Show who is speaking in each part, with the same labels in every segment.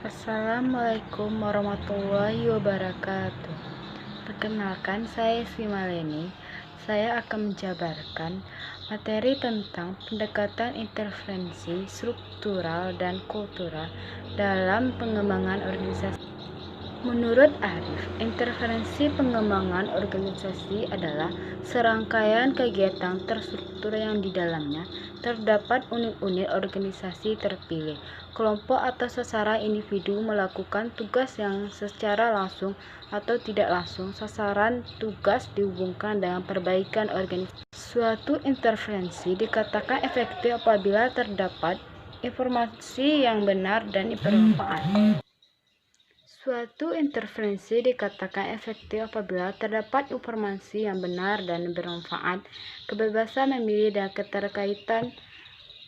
Speaker 1: Assalamualaikum warahmatullahi wabarakatuh. Perkenalkan, saya Simaleni. Saya akan menjabarkan materi tentang pendekatan intervensi struktural dan kultural dalam pengembangan organisasi. Menurut Arif, intervensi pengembangan organisasi adalah serangkaian kegiatan terstruktur yang di dalamnya terdapat unit-unit organisasi terpilih, kelompok atau sasaran individu melakukan tugas yang secara langsung atau tidak langsung sasaran tugas dihubungkan dengan perbaikan organisasi. Suatu intervensi dikatakan efektif apabila terdapat informasi yang benar dan bermanfaat. Suatu intervensi dikatakan efektif apabila terdapat informasi yang benar dan bermanfaat, kebebasan memilih dan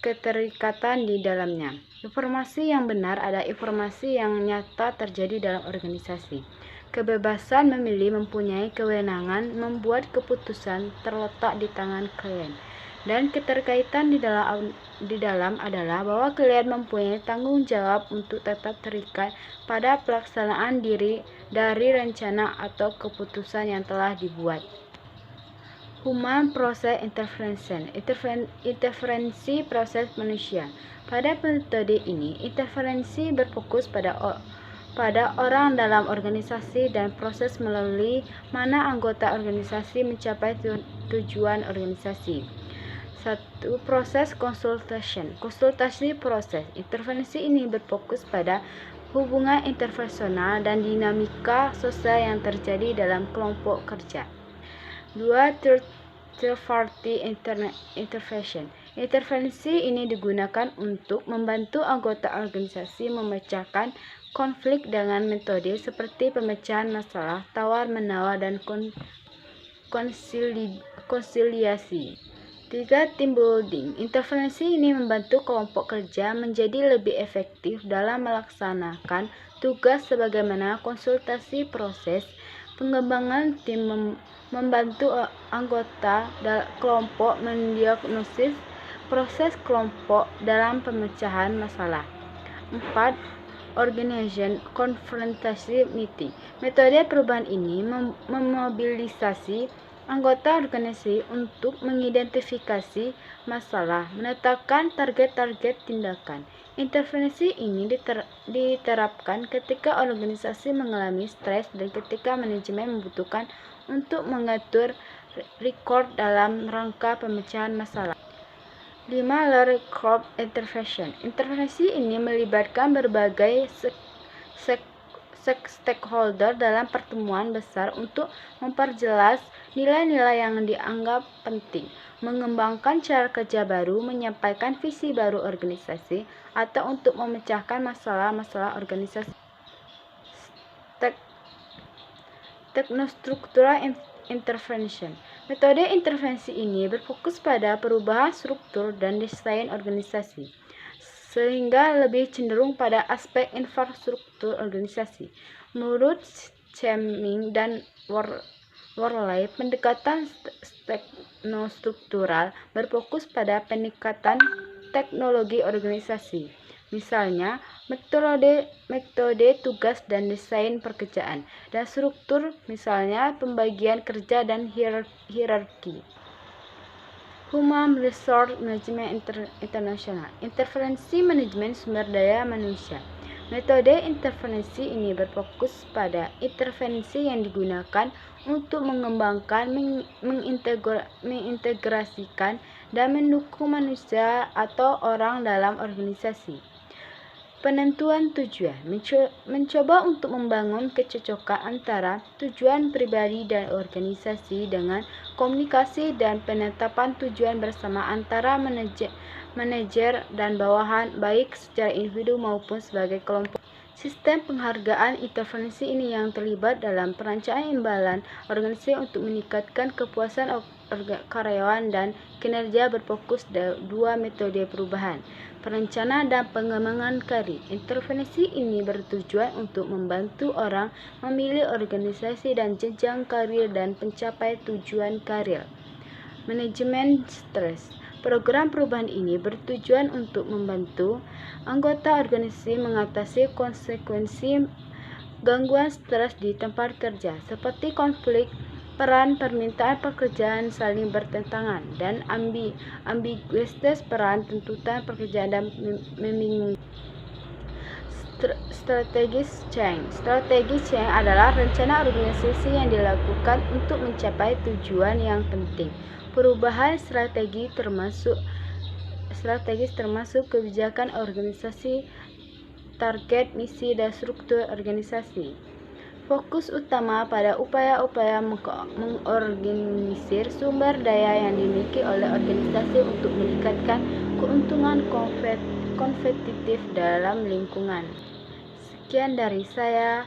Speaker 1: keterikatan di dalamnya. Informasi yang benar adalah informasi yang nyata terjadi dalam organisasi. Kebebasan memilih mempunyai kewenangan membuat keputusan terletak di tangan klien. Dan keterkaitan di dalam adalah bahwa klien mempunyai tanggung jawab untuk tetap terikat pada pelaksanaan dari rencana atau keputusan yang telah dibuat. Human Process Intervention, intervensi proses manusia. Pada metode ini, intervensi berfokus pada orang dalam organisasi dan proses melalui mana anggota organisasi mencapai tujuan organisasi. 1. Proses konsultasi proses. Intervensi ini berfokus pada hubungan interpersonal dan dinamika sosial yang terjadi dalam kelompok kerja. 2. Third-party intervention. Intervensi ini digunakan untuk membantu anggota organisasi memecahkan konflik dengan metode seperti pemecahan masalah, tawar-menawar, dan konsiliasi. 3. Team building. Intervensi ini membantu kelompok kerja menjadi lebih efektif dalam melaksanakan tugas sebagaimana konsultasi proses. Pengembangan tim membantu anggota kelompok mendiagnosis proses kelompok dalam pemecahan masalah. 4. Organization confrontation meeting. Metode perubahan ini memobilisasi anggota organisasi untuk mengidentifikasi masalah, menetapkan target-target tindakan. Intervensi ini diterapkan ketika organisasi mengalami stres dan ketika manajemen membutuhkan untuk mengatur rekod dalam rangka pemecahan masalah. 5. Large group intervention. Intervensi ini melibatkan berbagai stakeholder dalam pertemuan besar untuk memperjelas nilai-nilai yang dianggap penting, mengembangkan cara kerja baru, menyampaikan visi baru organisasi, atau untuk memecahkan masalah-masalah organisasi. Teknostruktural intervention. Metode intervensi ini berfokus pada perubahan struktur dan desain organisasi, sehingga lebih cenderung pada aspek infrastruktur organisasi. Menurut Cheming dan Worley, pendekatan teknostruktural berfokus pada peningkatan teknologi organisasi, misalnya metode tugas dan desain pekerjaan, dan struktur, misalnya pembagian kerja dan hierarki. Human Resource Management International. Intervensi manajemen sumber daya manusia. Metode intervensi ini berfokus pada intervensi yang digunakan untuk mengembangkan, mengintegrasikan, dan mendukung manusia atau orang dalam organisasi. Penentuan tujuan. Mencoba untuk membangun kecocokan antara tujuan pribadi dan organisasi dengan komunikasi dan penetapan tujuan bersama antara manajer dan bawahan, baik secara individu maupun sebagai kelompok. Sistem penghargaan intervensi ini yang terlibat dalam perencanaan imbalan organisasi untuk meningkatkan kepuasan karyawan dan kinerja berfokus dua metode perubahan, perencanaan dan pengembangan karir. Intervensi ini bertujuan untuk membantu orang memilih organisasi dan jenjang karir dan mencapai tujuan karir. Manajemen stres. Program perubahan ini bertujuan untuk membantu anggota organisasi mengatasi konsekuensi gangguan stres di tempat kerja, seperti konflik peran, permintaan pekerjaan saling bertentangan, dan ambiguitas peran, tuntutan pekerjaan, dan membingungkan. Strategi change adalah rencana organisasi yang dilakukan untuk mencapai tujuan yang penting. Perubahan strategis termasuk kebijakan organisasi, target, misi, dan struktur organisasi. Fokus utama pada upaya-upaya mengorganisir sumber daya yang dimiliki oleh organisasi untuk meningkatkan keuntungan kompetitif dalam lingkungan. Sekian dari saya.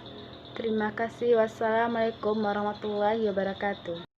Speaker 1: Terima kasih. Wassalamualaikum warahmatullahi wabarakatuh.